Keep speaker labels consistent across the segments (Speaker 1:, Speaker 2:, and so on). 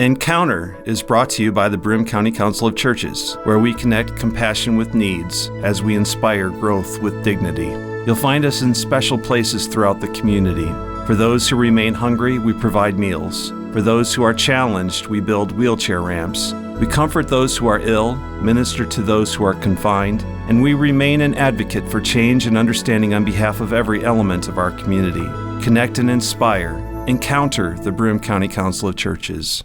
Speaker 1: Encounter is brought to you by the Broome County Council of Churches, where we connect compassion with needs as we inspire growth with dignity. You'll find us in special places throughout the community. For those who remain hungry, we provide meals. For those who are challenged, we build wheelchair ramps. We comfort those who are ill, minister to those who are confined, and we remain an advocate for change and understanding on behalf of every element of our community. Connect and inspire. Encounter the Broome County Council of Churches.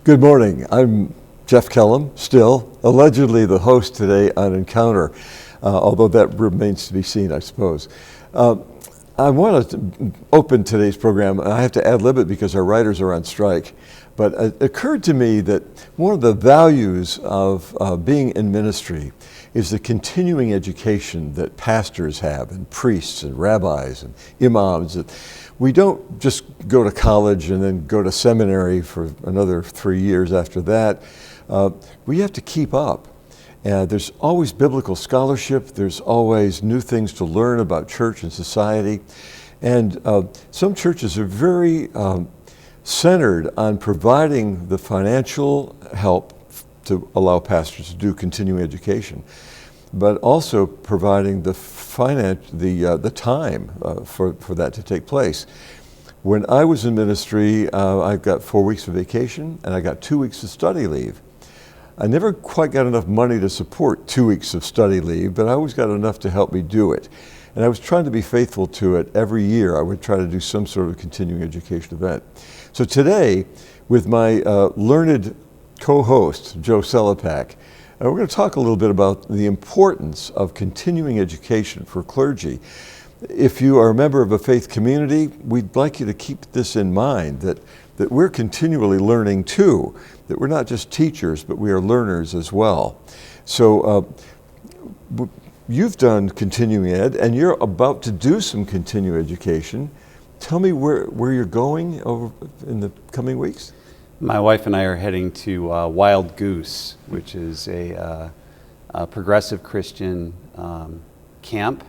Speaker 2: Good morning. I'm Jeff Kellam, still allegedly the host today on Encounter, although that remains to be seen, I suppose. I want to open today's program. I have to ad-lib it because our writers are on strike, but it occurred to me that one of the values of being in ministry is the continuing education that pastors have, and priests and rabbis and imams. We don't just go to college and then go to seminary for another 3 years after that. We have to keep up. There's always biblical scholarship. There's always new things to learn about church and society. And some churches are very centered on providing the financial help to allow pastors to do continuing education, but also providing the time for that to take place. When I was in ministry, I got 4 weeks of vacation and I got 2 weeks of study leave. I never quite got enough money to support 2 weeks of study leave, but I always got enough to help me do it. And I was trying to be faithful to it. Every year I would try to do some sort of continuing education event. So today, with my learned co-host, Joe Sellepack, we're going to talk a little bit about the importance of continuing education for clergy. If you are a member of a faith community, we'd like you to keep this in mind, that we're continually learning too, that we're not just teachers, but we are learners as well. So you've done continuing ed, and you're about to do some continuing education. Tell me where you're going over in the coming weeks.
Speaker 3: My wife and I are heading to Wild Goose, which is a progressive Christian camp,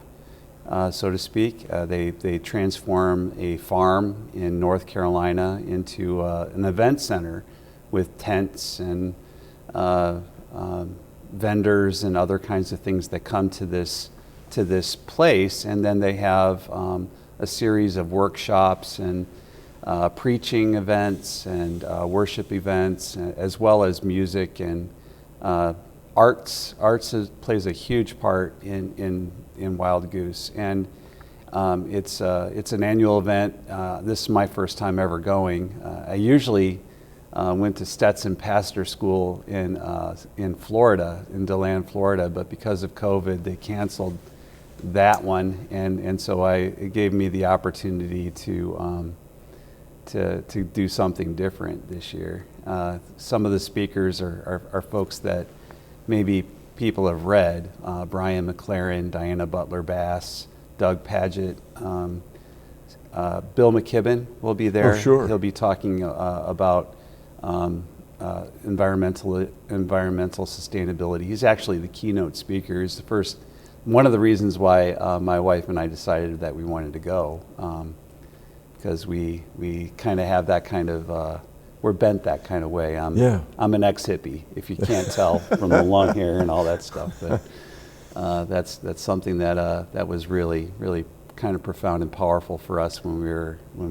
Speaker 3: so to speak. They transform a farm in North Carolina into an event center with tents and vendors and other kinds of things that come to this place. And then they have a series of workshops and preaching events and worship events, as well as music and arts. Arts plays a huge part in Wild Goose, and it's an annual event. This is my first time ever going. I usually went to Stetson Pastor School in Florida, in DeLand, Florida, but because of COVID, they canceled that one, and so it gave me the opportunity to do something different this year. Some of the speakers are folks that maybe people have read, Brian McLaren, Diana Butler-Bass, Doug Padgett, Bill McKibben will be there.
Speaker 2: Oh, sure.
Speaker 3: He'll be talking about environmental sustainability. He's actually the keynote speaker. He's one of the reasons why my wife and I decided that we wanted to go. Because we kind of have that kind of, we're bent that kind of way. I'm an ex-hippie, if you can't tell from the long hair and all that stuff. But that's something that was really, really kind of profound and powerful for us when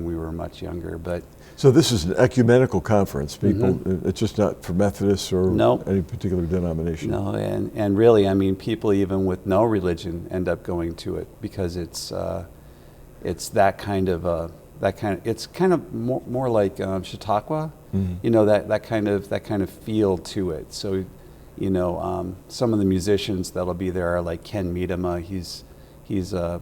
Speaker 3: we were much younger. But
Speaker 2: so this is an ecumenical conference. People, it's just not for Methodists or any particular denomination.
Speaker 3: No, and really, I mean, people even with no religion end up going to it because it's that kind of it's kind of more like Chautauqua, you know, that kind of feel to it. So, you know, some of the musicians that'll be there are like Ken Miedema. He's a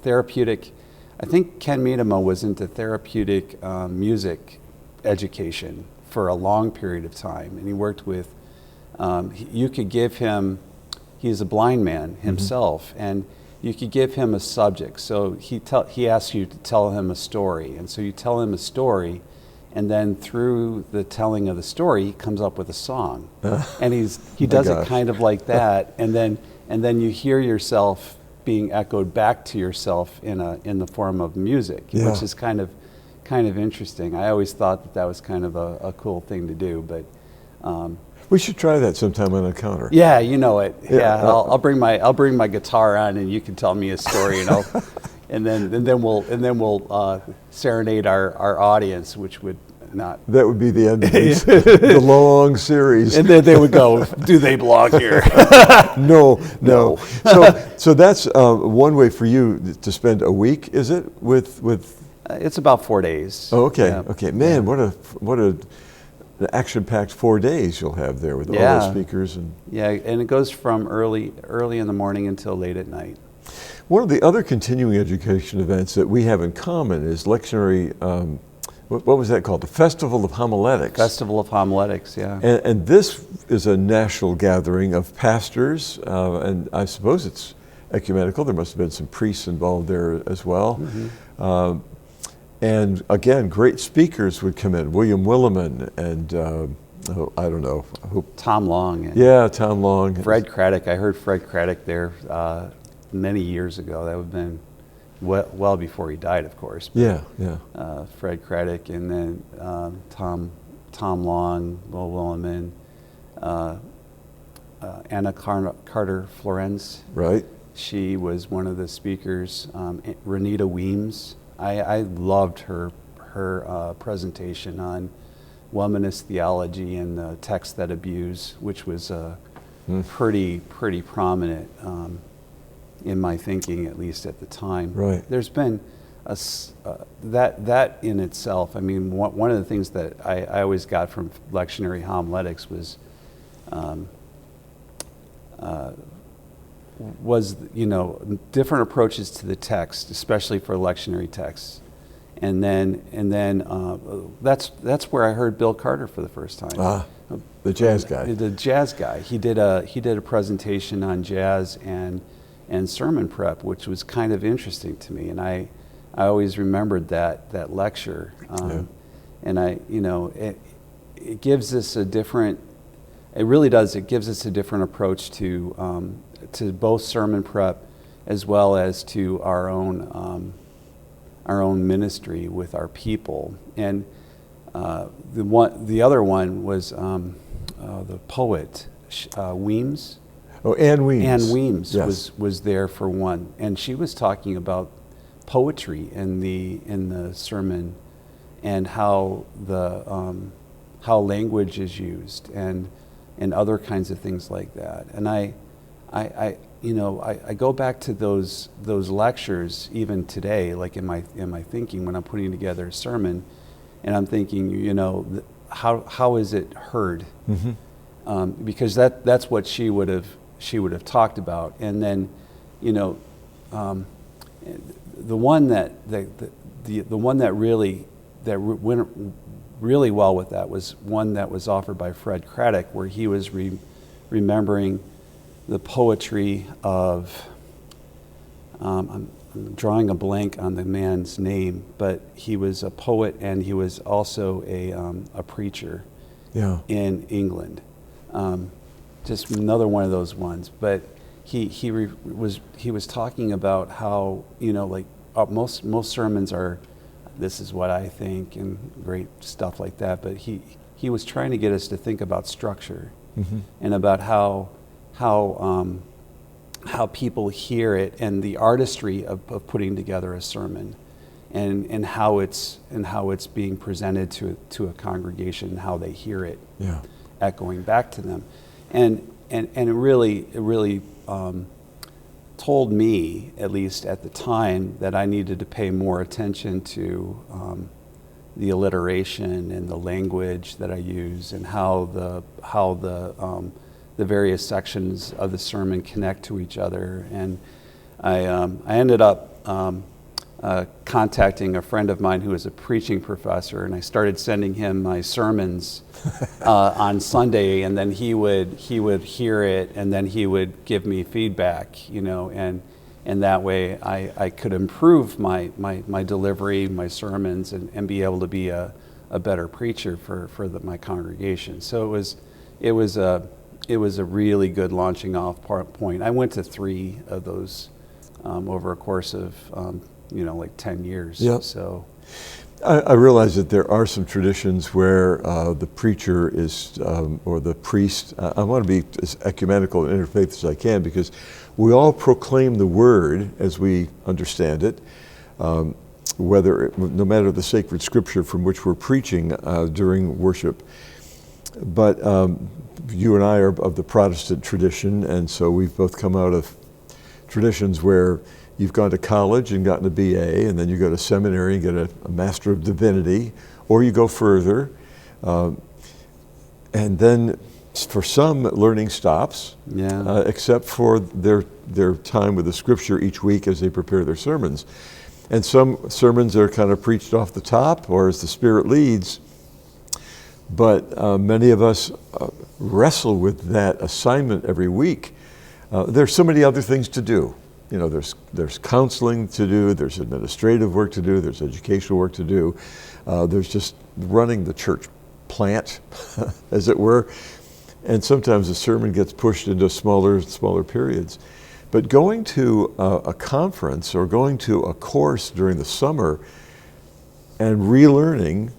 Speaker 3: therapeutic. I think Ken Miedema was into therapeutic music education for a long period of time, and he worked with. You could give him. He's a blind man himself, and you could give him a subject. So he asks you to tell him a story, and so you tell him a story, and then through the telling of the story, he comes up with a song, and he does it kind of like that, and then you hear yourself being echoed back to yourself in the form of music, which is kind of kind of interesting. I always thought that was kind of a cool thing to do, but
Speaker 2: we should try that sometime on Encounter.
Speaker 3: yeah, you know it.
Speaker 2: Yeah,
Speaker 3: Yeah, I'll bring my guitar on, and you can tell me a story, and then we'll serenade our audience, which would not.
Speaker 2: That would be the end of the long series.
Speaker 3: And then they would go, "Do they belong here?"
Speaker 2: No. So that's one way for you to spend a week, is it? With
Speaker 3: It's about 4 days.
Speaker 2: Oh, okay,
Speaker 3: Yeah.
Speaker 2: okay, man, what a action-packed 4 days you'll have there with all those speakers and.
Speaker 3: Yeah, and it goes from early in the morning until late at night.
Speaker 2: One of the other continuing education events that we have in common is lectionary. What was that called? The Festival of Homiletics.
Speaker 3: Festival of Homiletics, yeah.
Speaker 2: And this is a national gathering of pastors, and I suppose it's ecumenical. There must have been some priests involved there as well.
Speaker 3: Mm-hmm.
Speaker 2: And again, great speakers would come in. William Willimon and I don't know who.
Speaker 3: Tom Long. And
Speaker 2: Yeah, Tom Long.
Speaker 3: Fred Craddock. I heard Fred Craddock there many years ago. That would have been well before he died, of course.
Speaker 2: Yeah.
Speaker 3: Fred Craddock, and then Tom Long, Will Willimon, Anna Carter Florence.
Speaker 2: Right.
Speaker 3: She was one of the speakers. Renita Weems. I loved her presentation on womanist theology and the texts that abuse, which was pretty prominent in my thinking, at least at the time.
Speaker 2: Right.
Speaker 3: There's been that in itself. I mean, one of the things that I always got from lectionary homiletics was different approaches to the text, especially for lectionary texts, and then that's where I heard Bill Carter for the first time.
Speaker 2: The jazz guy.
Speaker 3: The jazz guy. He did a presentation on jazz and sermon prep, which was kind of interesting to me, and I always remembered that lecture, and it gives us a different. It really does. It gives us a different approach to both sermon prep as well as to our own ministry with our people. And the other one was the poet Weems.
Speaker 2: Oh, Ann Weems.
Speaker 3: Ann Weems
Speaker 2: yes.
Speaker 3: was there for one, and she was talking about poetry in the sermon and how language is used and other kinds of things like that. And I go back to those lectures even today, like in my thinking when I'm putting together a sermon, and I'm thinking, how is it heard? Mm-hmm. Because that's what she would have talked about. And then, the one that went really well with that was one that was offered by Fred Craddock, where he was remembering the poetry of, I'm drawing a blank on the man's name, but he was a poet and he was also a preacher in England. Just another one of those ones. But he was talking about how, most sermons are, this is what I think, and great stuff like that. But he was trying to get us to think about structure, mm-hmm. and about how people hear it and the artistry of putting together a sermon, and how it's being presented to a congregation, and how they hear it echoing back to them, and it really told me, at least at the time, that I needed to pay more attention to the alliteration and the language that I use, and how the various sections of the sermon connect to each other. And I ended up contacting a friend of mine who is a preaching professor, and I started sending him my sermons on Sunday, and then he would hear it, and then he would give me feedback, and that way I could improve my delivery, my sermons, and be able to be a better preacher for my congregation. So it was a really good launching off point. I went to 3 of those over a course of like 10 years.
Speaker 2: Yep.
Speaker 3: So
Speaker 2: I realize that there are some traditions where the preacher is, or the priest, I want to be as ecumenical and interfaith as I can, because we all proclaim the word as we understand it, no matter the sacred scripture from which we're preaching during worship. But you and I are of the Protestant tradition, and so we've both come out of traditions where you've gone to college and gotten a BA, and then you go to seminary and get a Master of Divinity, or you go further. And then for some, learning stops, except for their time with the scripture each week as they prepare their sermons. And some sermons are kind of preached off the top or as the Spirit leads. But many of us wrestle with that assignment every week. There's so many other things to do. You know, there's counseling to do, there's administrative work to do, there's educational work to do, there's just running the church plant, as it were. And sometimes the sermon gets pushed into smaller periods. But going to a conference or going to a course during the summer and relearning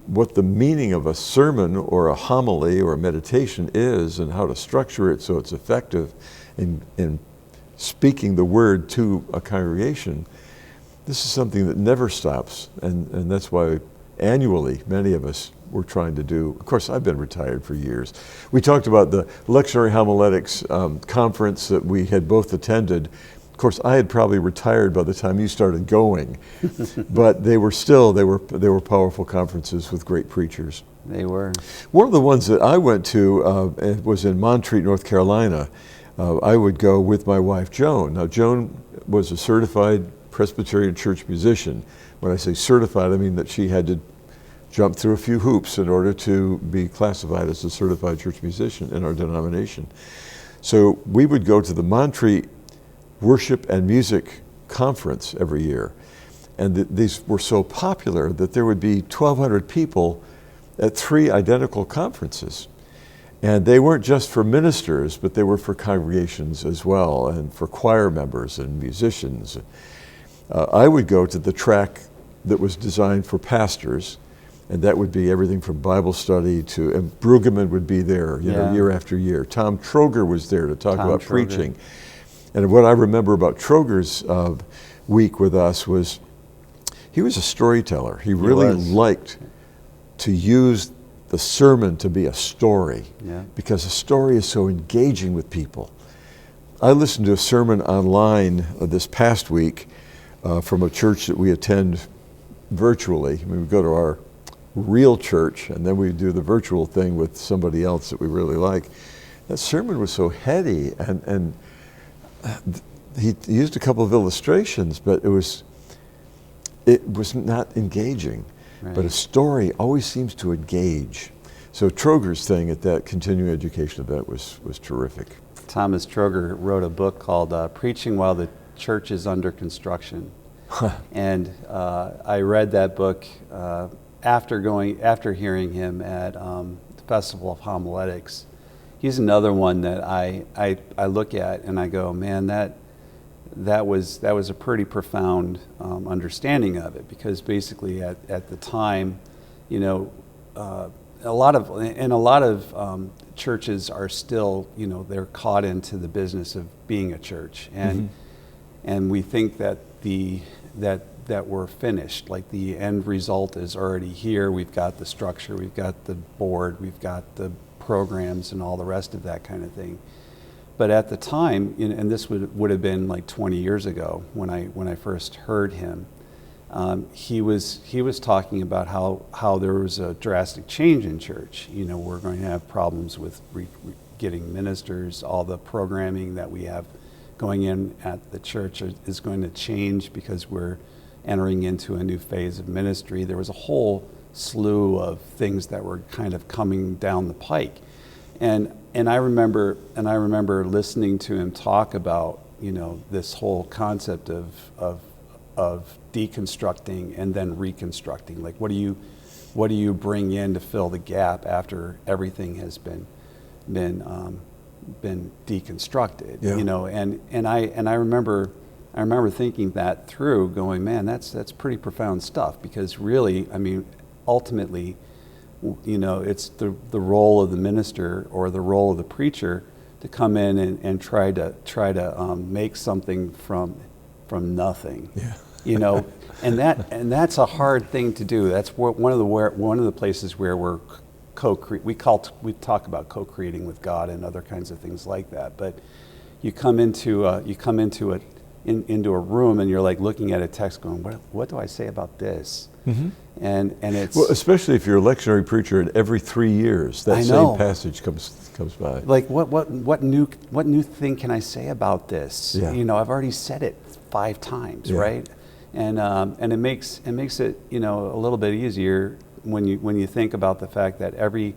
Speaker 2: what the meaning of a sermon or a homily or a meditation is and how to structure it so it's effective in speaking the word to a congregation, this is something that never stops, and that's why annually many of us were trying to do. Of course, I've been retired for years. We talked about the lectionary homiletics conference that we had both attended. Of course, I had probably retired by the time you started going, but they were powerful conferences with great preachers.
Speaker 3: They were.
Speaker 2: One of the ones that I went to was in Montreat, North Carolina. I would go with my wife, Joan. Now, Joan was a certified Presbyterian church musician. When I say certified, I mean that she had to jump through a few hoops in order to be classified as a certified church musician in our denomination. So we would go to the Montreat Worship and Music Conference every year. And these were so popular that there would be 1,200 people at 3 identical conferences. And they weren't just for ministers, but they were for congregations as well, and for choir members and musicians. I would go to the track that was designed for pastors, and that would be everything from Bible study to, and Brueggemann would be there, year after year. Tom Troger was there to talk about preaching. And what I remember about Troger's week with us was he was a storyteller. He really liked to use the sermon to be a story, because a story is so engaging with people. I listened to a sermon online this past week from a church that we attend virtually. I mean, we go to our real church and then we do the virtual thing with somebody else that we really like. That sermon was so heady, and he used a couple of illustrations, but it was not engaging. Right. But a story always seems to engage. So Troger's thing at that continuing education event was terrific.
Speaker 3: Thomas Troger wrote a book called Preaching While the Church is Under Construction. And I read that book after hearing him at the Festival of Homiletics. He's another one that I look at and I go, man, that was a pretty profound understanding of it, because basically at the time, you know, a lot of churches are still, you know, they're caught into the business of being a church, and we think that that we're finished, like the end result is already here. We've got the structure, we've got the board, we've got the programs and all the rest of that kind of thing. But at the time, and this would have been like 20 years ago when I first heard him, he was talking about how there was a drastic change in church. You know, we're going to have problems with getting ministers. All the programming that we have going in at the church is going to change because we're entering into a new phase of ministry. There was a whole slew of things that were kind of coming down the pike, and I remember listening to him talk about, you know, this whole concept of deconstructing and then reconstructing. Like, what do you bring in to fill the gap after everything has been deconstructed? You know, and I remember I remember thinking that through, going, man, that's pretty profound stuff, because really, I mean, ultimately, you know, it's the role of the minister or the role of the preacher to come in and try to make something from nothing.
Speaker 2: Yeah.
Speaker 3: You know, and that's a hard thing to do. That's one of the places where we're we talk about co-creating with God and other kinds of things like that. But you come into a room and you're like looking at a text, going, what do I say about this? Mm-hmm. And it's,
Speaker 2: well, especially if you're a lectionary preacher, and every 3 years that same passage comes by.
Speaker 3: Like what new thing can I say about this?
Speaker 2: Yeah.
Speaker 3: You know, I've already said it 5 times,
Speaker 2: Yeah.
Speaker 3: right? And it makes it, you know, a little bit easier when you think about the fact that every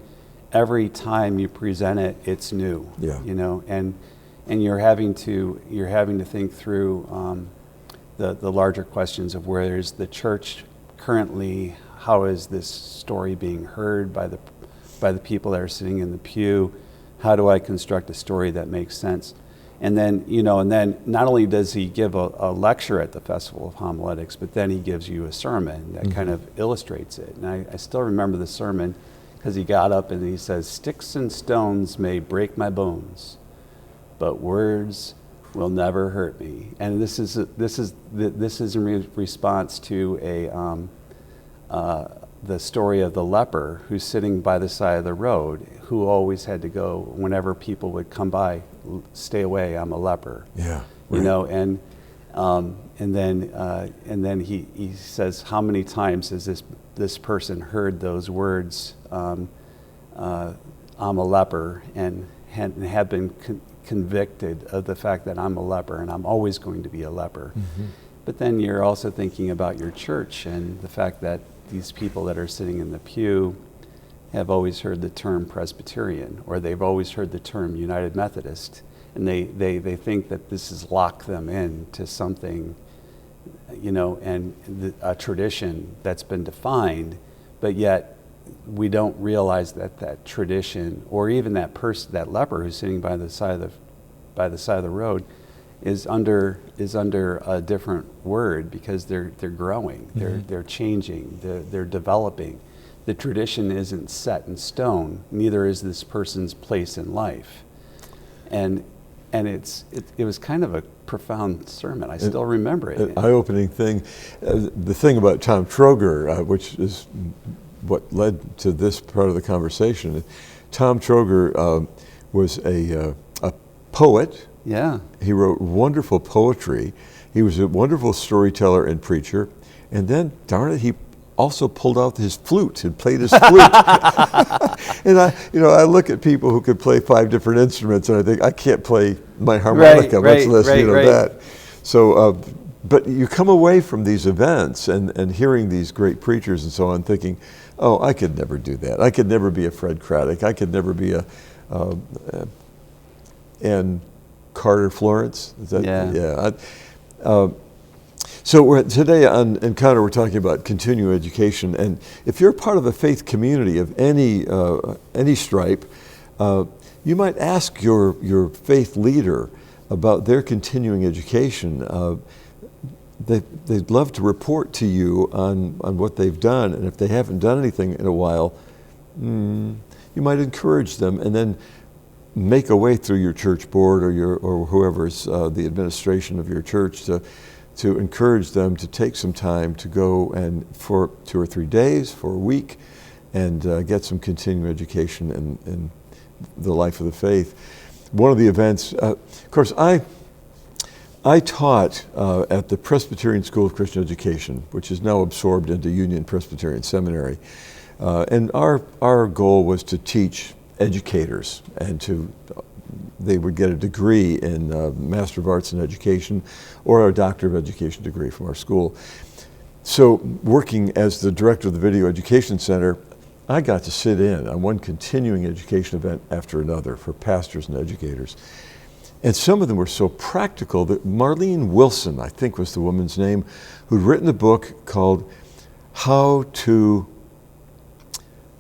Speaker 3: time you present it, it's new.
Speaker 2: Yeah.
Speaker 3: You know, and you're having to think through the larger questions of where is the church currently, how is this story being heard by the people that are sitting in the pew, how do I construct a story that makes sense? And then, you know, not only does he give a lecture at the Festival of Homiletics, but then he gives you a sermon that kind of illustrates it. And I still remember the sermon, because he got up and he says, "Sticks and stones may break my bones, but words will never hurt me." And this is in response to the story of the leper who's sitting by the side of the road, who always had to go whenever people would come by, "Stay away, I'm a leper."
Speaker 2: Yeah.
Speaker 3: You know, and then he says, how many times has this person heard those words, "I'm a leper," and have been convicted of the fact that I'm a leper and I'm always going to be a leper. Mm-hmm. But then you're also thinking about your church and the fact that these people that are sitting in the pew have always heard the term Presbyterian, or they've always heard the term United Methodist, and they think that this has locked them into something, you know, and a tradition that's been defined, but yet we don't realize that tradition, or even that person, that leper who's sitting by the side of the road, is under a different word, because they're growing, they're changing, they're developing. The tradition isn't set in stone. Neither is this person's place in life, and it was kind of a profound sermon. I still remember it.
Speaker 2: An eye-opening thing. The thing about Tom Troger, which is what led to this part of the conversation. Tom Troger was a poet.
Speaker 3: Yeah.
Speaker 2: He wrote wonderful poetry. He was a wonderful storyteller and preacher. And then, darn it, he also pulled out his flute and played his flute. And I look at people who could play 5 different instruments, and I think, I can't play my harmonica, much less that. So, but you come away from these events and hearing these great preachers and so on, thinking, oh, I could never do that. I could never be a Fred Craddock. I could never be and Carter Florence. Is that, yeah. So today on Encounter, we're talking about continuing education, and if you're part of a faith community of any stripe, you might ask your faith leader about their continuing education. They'd love to report to you on what they've done, and if they haven't done anything in a while, you might encourage them, and then make a way through your church board or whoever's the administration of your church to encourage them to take some time to go and for 2 or 3 days, for a week, and get some continuing education in the life of the faith. One of the events, of course, I taught at the Presbyterian School of Christian Education, which is now absorbed into Union Presbyterian Seminary, and our goal was to teach educators, and they would get a degree in Master of Arts in Education or a Doctor of Education degree from our school. So working as the director of the Video Education Center, I got to sit in on one continuing education event after another for pastors and educators. And some of them were so practical that Marlene Wilson, I think was the woman's name, who'd written a book called How to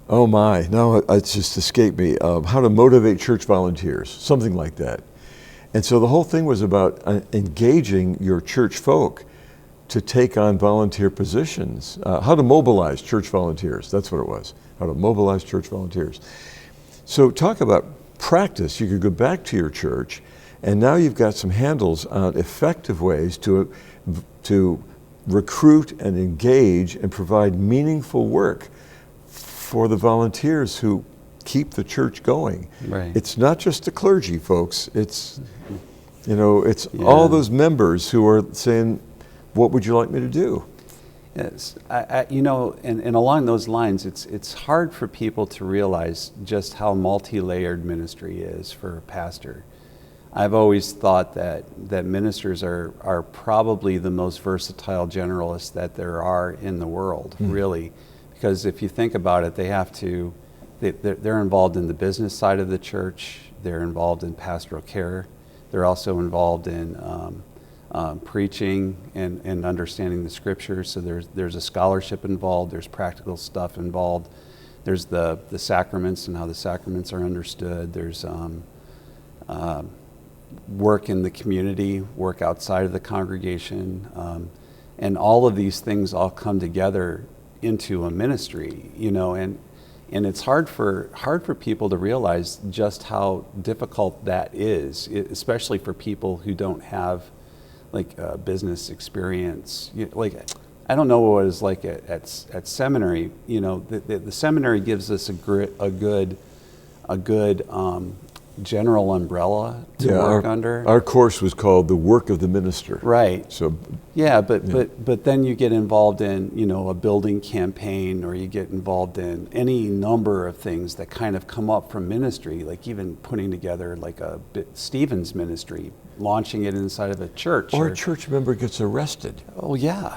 Speaker 2: it's just escaped me. How to Motivate Church Volunteers, something like that. And so the whole thing was about engaging your church folk to take on volunteer positions, how to mobilize church volunteers. That's what it was, how to mobilize church volunteers. So talk about practice. You could go back to your church, and now you've got some handles on effective ways to recruit and engage and provide meaningful work for the volunteers who keep the church going.
Speaker 3: Right.
Speaker 2: It's not just the clergy, folks. It's, it's
Speaker 3: Yeah.
Speaker 2: all those members who are saying, what would you like me to do?
Speaker 3: Yes, and along those lines, it's hard for people to realize just how multi-layered ministry is for a pastor. I've always thought that ministers are probably the most versatile generalists that there are in the world, really, because if you think about it, they're involved in the business side of the church. They're involved in pastoral care. They're also involved in preaching and understanding the scriptures. So there's a scholarship involved. There's practical stuff involved. There's the sacraments and how the sacraments are understood. There's work in the community, work outside of the congregation, and all of these things all come together into a ministry. And it's hard for people to realize just how difficult that is, especially for people who don't have business experience. I don't know what it was like at seminary. The seminary gives us a good general umbrella to work under.
Speaker 2: Our course was called The Work of the Minister.
Speaker 3: Right.
Speaker 2: So
Speaker 3: yeah, but then you get involved in a building campaign, or you get involved in any number of things that kind of come up from ministry, like even putting together Stephen's ministry, launching it inside of a church.
Speaker 2: Or a church member gets arrested.
Speaker 3: Oh yeah.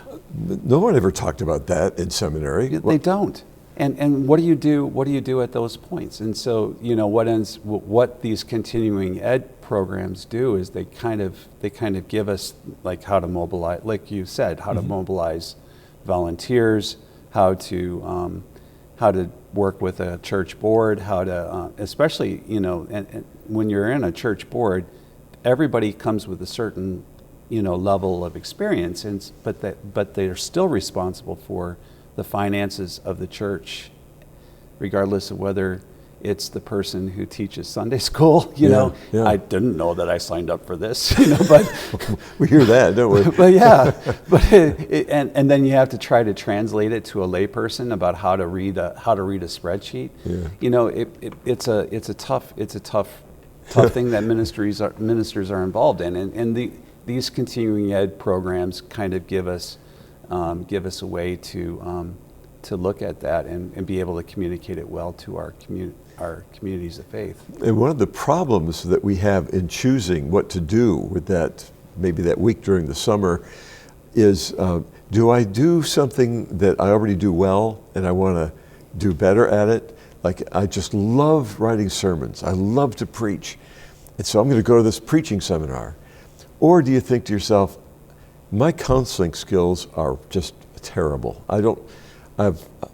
Speaker 2: No one ever talked about that in seminary.
Speaker 3: They don't. And what do you do? What do you do at those points? And so what these continuing ed programs do is they kind of give us how to mobilize, like you said, how to mobilize volunteers, how to work with a church board, how to especially and when you're in a church board, everybody comes with a certain level of experience, but they're still responsible for the finances of the church, regardless of whether it's the person who teaches Sunday school.
Speaker 2: Yeah.
Speaker 3: I didn't know that I signed up for this, but
Speaker 2: we hear that, don't we?
Speaker 3: But yeah, and then you have to try to translate it to a layperson about how to read a spreadsheet.
Speaker 2: Yeah.
Speaker 3: It's a tough thing that ministers are involved in, and these continuing ed programs kind of give us a way to look at that and be able to communicate it well to our communities of faith.
Speaker 2: And one of the problems that we have in choosing what to do with maybe that week during the summer is, do I do something that I already do well and I want to do better at it? Like, I just love writing sermons. I love to preach. And so I'm going to go to this preaching seminar. Or do you think to yourself, my counseling skills are just terrible.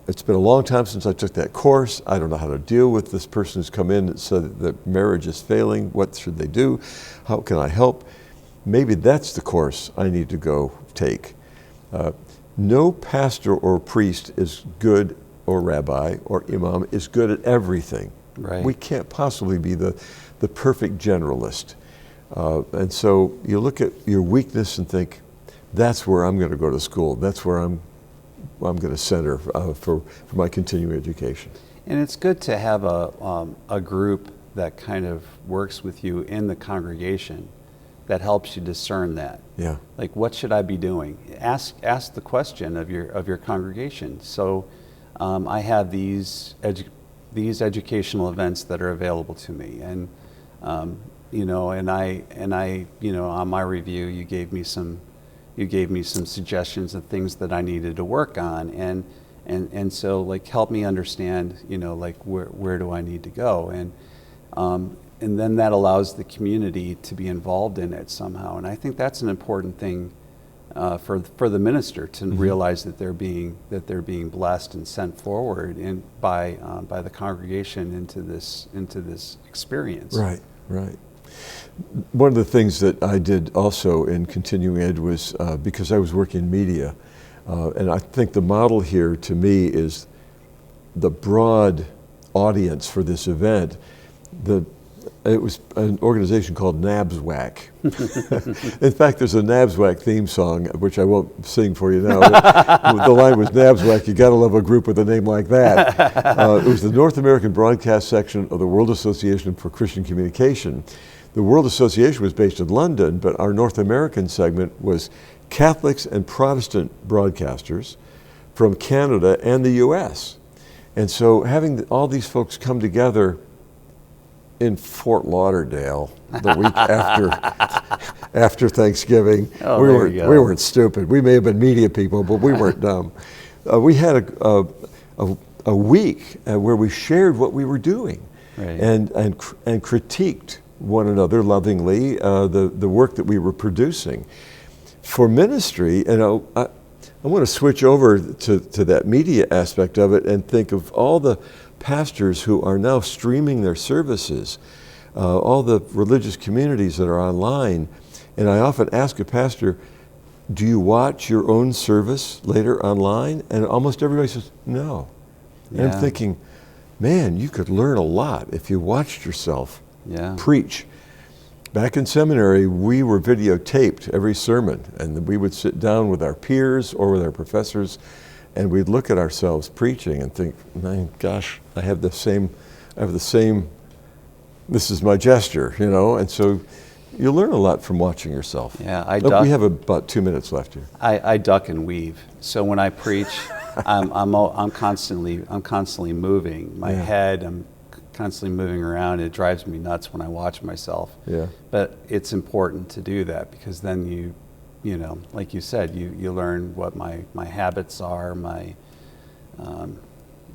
Speaker 2: It's been a long time since I took that course. I don't know how to deal with this person who's come in and said that marriage is failing. What should they do? How can I help? Maybe that's the course I need to go take. No pastor or priest is good, or rabbi or imam is good at everything.
Speaker 3: Right.
Speaker 2: We can't possibly be the perfect generalist. And so you look at your weakness and think, that's where I'm going to go to school. That's where I'm going to center for my continuing education.
Speaker 3: And it's good to have a group that kind of works with you in the congregation that helps you discern that.
Speaker 2: Yeah.
Speaker 3: Like, what should I be doing? Ask the question of your congregation. So I have these educational events that are available to me, and and I on my review, you gave me some suggestions of things that I needed to work on, and so help me understand, where do I need to go, and then that allows the community to be involved in it somehow. And I think that's an important thing for the minister to realize that they're being blessed and sent forward by the congregation into this experience.
Speaker 2: Right. One of the things that I did also in continuing ed was because I was working in media, and I think the model here to me is the broad audience for this event. It was an organization called NABSWAC. In fact, there's a NABSWAC theme song, which I won't sing for you now. The line was, NABSWAC, you gotta love a group with a name like that. It was the North American Broadcast Section of the World Association for Christian Communication. The World Association was based in London, but our North American segment was Catholics and Protestant broadcasters from Canada and the US. And so having all these folks come together in Fort Lauderdale the week after Thanksgiving, we weren't stupid. We may have been media people, but we weren't dumb. We had a week where we shared what we were doing, right, and critiqued one another lovingly, the work that we were producing. For ministry, I want to switch over to that media aspect of it and think of all the pastors who are now streaming their services, all the religious communities that are online. And I often ask a pastor, do you watch your own service later online? And almost everybody says, no. Yeah. And I'm thinking, man, you could learn a lot if you watched yourself preach. Back in seminary, we were videotaped every sermon, and we would sit down with our peers or with our professors, and we'd look at ourselves preaching and think, my gosh, I have the same, this is my gesture, and so you learn a lot from watching yourself.
Speaker 3: Yeah,
Speaker 2: we have about 2 minutes left here.
Speaker 3: I duck and weave. So when I preach, I'm constantly moving. My head, I'm constantly moving around. It drives me nuts when I watch myself. Yeah. But it's important to do that because then you know, like you said, you learn what my habits are, my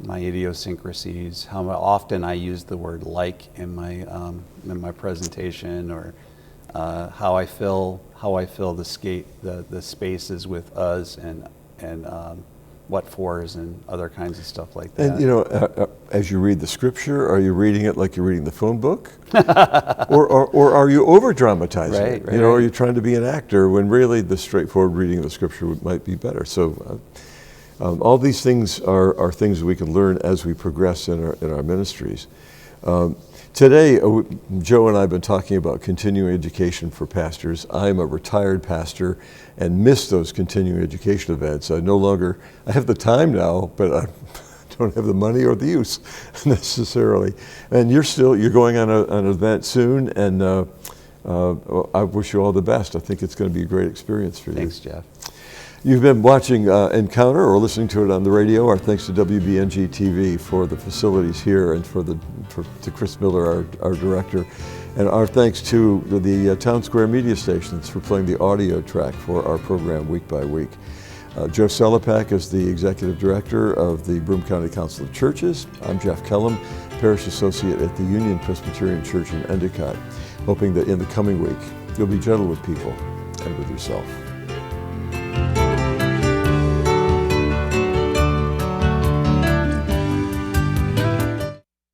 Speaker 3: idiosyncrasies, how often I use the word "like" in my presentation, or how I fill the spaces with "us" and what fors and other kinds of stuff like that.
Speaker 2: And as you read the scripture, are you reading it like you're reading the phone book, or are you over dramatizing it?
Speaker 3: Right.
Speaker 2: Are you trying to be an actor when really the straightforward reading of the scripture might be better? So all these things are things we can learn as we progress in our ministries. Today, Joe and I have been talking about continuing education for pastors. I'm a retired pastor and miss those continuing education events. I have the time now, but I don't have the money or the use necessarily. And you're going on an event soon, and I wish you all the best. I think it's going to be a great experience for you.
Speaker 3: Thanks, Jeff.
Speaker 2: You've been watching Encounter or listening to it on the radio. Our thanks to WBNG TV for the facilities here, and to Chris Miller, our director. And our thanks to the Town Square media stations for playing the audio track for our program week by week. Joe Sellepack is the executive director of the Broome County Council of Churches. I'm Jeff Kellam, parish associate at the Union Presbyterian Church in Endicott, hoping that in the coming week you'll be gentle with people and with yourself.